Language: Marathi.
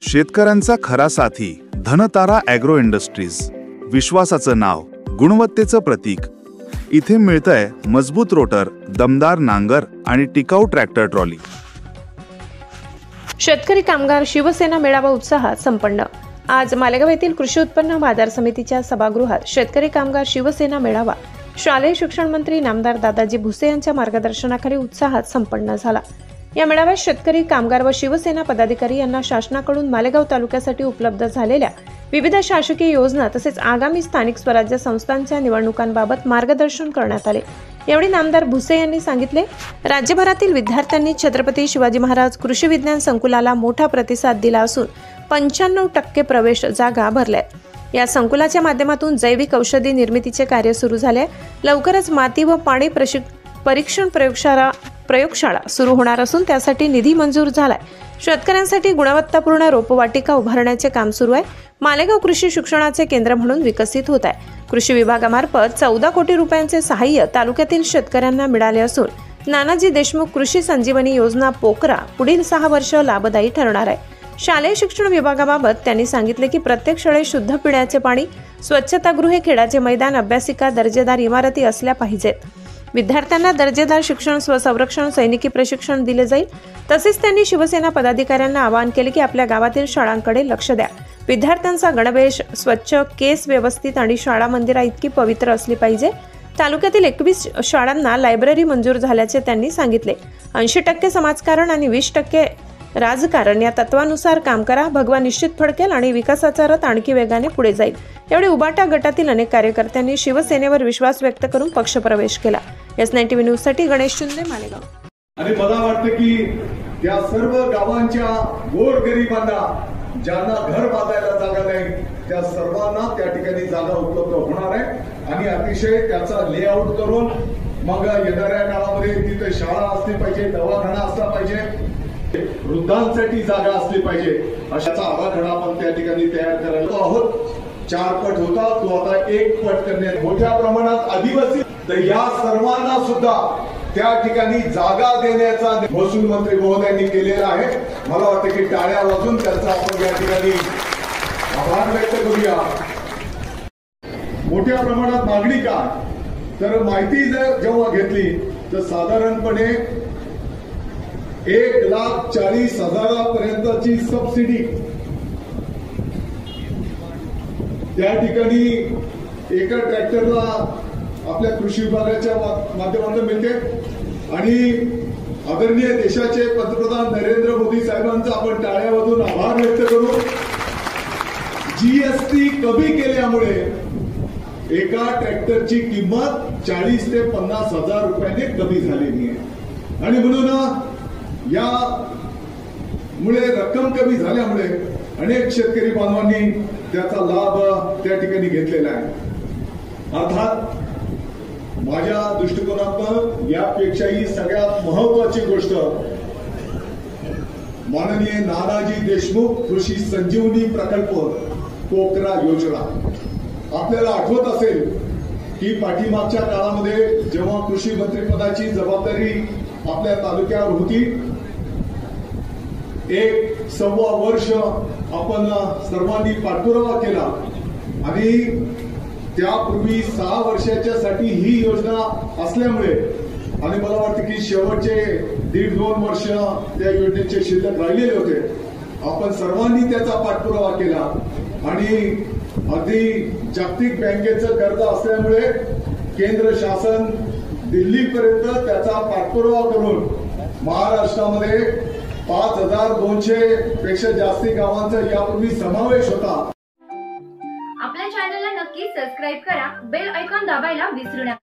शेतकऱ्यांचा खरा साथी धनतारा ॲग्रो इंडस्ट्रीज, विश्वासाचं नाव, गुणवत्तेचं प्रतीक। इथे मिळतंय मजबूत रोटर, दमदार नांगर आणि टिकाऊ ट्रॅक्टर ट्रॉली। शेतकरी कामगार शिवसेना मेळावा उत्साहात संपन्न। आज मालेगाव येथील कृषी उत्पन्न बाजार समितीच्या सभागृहात शेतकरी कामगार शिवसेना मेळावा शालेय शिक्षण मंत्री नामदार दादाजी भुसे यांच्या मार्गदर्शनाखाली उत्साहात संपन्न झाला। या मेळाव्यात शेतकरी कामगार व शिवसेना पदाधिकारी यांना शासनाकडून मालेगाव तालुक्यासाठी उपलब्ध झालेल्या विविध शासकीय योजना तसेच आगामी स्थानिक स्वराज्य संस्थांच्या निवडणुकांबाबत मार्गदर्शन करण्यात आले। यावेळी नामदार भुसे यांनी सांगितले, राज्यभरातील विद्यार्थ्यांनी छत्रपती शिवाजी महाराज कृषी विज्ञान संकुलाला मोठा प्रतिसाद दिला असून 95% प्रवेश जागा भरल्यात। या संकुलाच्या माध्यमातून जैविक औषधी निर्मितीचे कार्य सुरू झाले। लवकरच माती व पाणी परीक्षण प्रयोगशाळा सुरू होणार असून त्यासाठी निधी मंजूर झालाय। शेतकऱ्यांसाठी गुणवत्तापूर्ण रोपवाटिका उभारण्याचे काम सुरू आहे। मालेगाव कृषी शिक्षणाचे केंद्र म्हणून विकसित होत आहे। कृषी विभागामार्फत 14 कोटी रुपयांचे सहाय्य तालुक्यातील शेतकऱ्यांना मिळाले असून नानाजी देशमुख कृषी संजीवनी योजना पोकरा पुढील 6 वर्ष लाभदायी ठरणार आहे। शालेय शिक्षण विभागाबाबत त्यांनी सांगितले की प्रत्येक शाळेत शुद्ध पिण्याचे पाणी, स्वच्छतागृहे, खेळाचे मैदान, अभ्यासिका, दर्जेदार इमारती असल्या पाहिजेत। विद्यार्थ्यांना दर्जेदार शिक्षण, स्वसंरक्षण, सैनिकी प्रशिक्षण दिले जाईल। तसेच त्यांनी शिवसेना पदाधिकाऱ्यांना आवाहन केले की आपल्या गावातील शाळांकडे लक्ष द्या। विद्यार्थ्यांचा गणवेश स्वच्छ, केस व्यवस्थित आणि शाळा मंदिरा इतकी पवित्र असली पाहिजे। तालुक्यातील 21 शाळांना लायब्ररी मंजूर झाल्याचे त्यांनी सांगितले। 80% समाजकारण आणि 20% राजकारण या तत्वानुसार काम करा। भगवान निश्चित फडकेल आणि विकासाचा रथ आणखी वेगाने पुढे जाईल। एवढे उबाटा गटातील अनेक कार्यकर्त्यांनी शिवसेनेवर विश्वास व्यक्त करून पक्षप्रवेश केला। S9 न्यूज साठी गणेश शिंदे, मालेगाव। आणि मला वाटतं की त्या सर्व गावांच्या गोरगरिबांना ज्यांना घर बांधायला जागा नाही त्या सर्वांना त्या ठिकाणी जागा उपलब्ध होणार आहे आणि अतिशय त्याचा लेआउट करून मग येणाऱ्या काळामध्ये तिथे शाळा असली पाहिजे, दवाखाना असला पाहिजे, वृद्धांसाठी जागा असली पाहिजे, अशाचा आराखडा आपण त्या ठिकाणी तयार करायला आहोत। 4 पट होता तो आता 1 पट करण्यात मोठ्या प्रमाणात आदिवासी, तर या सर्वांना सुद्धा त्या ठिकाणी जागा देण्याचा महसूल मंत्री महोदयांनी केलेला आहे। मला वाटतं की टाळ्या वाजून त्यांचा आपण या ठिकाणी आभार व्यक्त करूया। मोठ्या प्रमाणात मागणी का, तर माहिती जर जेव्हा घेतली तर साधारणपणे 1,40,000 पर्यंतची सबसिडी त्या ठिकाणी एका ट्रॅक्टरला आपल्या कृषी विभागाच्या माध्यमातून मिळते आणि आदरणीय देशाचे पंतप्रधान नरेंद्र मोदी साहेबांचा आपण टाळ्या वाजून आभार व्यक्त करू। जीएसटी कमी केल्यामुळे एका ट्रॅक्टरची किंमत 40 ते 50 हजार रुपयाने कमी झालेली आहे आणि म्हणून यामुळे रक्कम कमी झाल्यामुळे अनेक शेतकरी बांधवांनी त्याचा लाभ त्या ठिकाणी घेतलेला आहे। अर्थात माझ्या दृष्टिकोनातून यापेक्षाही सगळ्यात महत्वाची गोष्ट माननीय नानाजी देशमुख कृषी संजीवनी प्रकल्प पोकरा योजना। आपल्याला आठवत असेल की पाठीमागच्या काळामध्ये जेव्हा कृषी मंत्रिपदाची जबाबदारी आपल्या तालुक्यावर होती, 1.25 वर्ष आपण सर्वांनी पाठपुरावा केला आणि त्यापूर्वी 6 वर्षाच्या साठी ही योजना असल्यामुळे आणि मला वाटतं की शेवटचे 1.5-2 वर्ष त्या योजनेचे शिल्लक राहिलेले होते। आपण सर्वांनी त्याचा पाठपुरावा केला आणि अगदी जागतिक बँकेचं कर्ज असल्यामुळे केंद्र शासन दिल्लीपर्यंत त्याचा पाठपुरावा करून महाराष्ट्रामध्ये 5,200 पेक्षा जास्ती गावांचा यापूर्वी समावेश होता। आपल्या चॅनलला नक्की सबस्क्राइब करा, बेल आयकॉन दाबायला विसरू नका।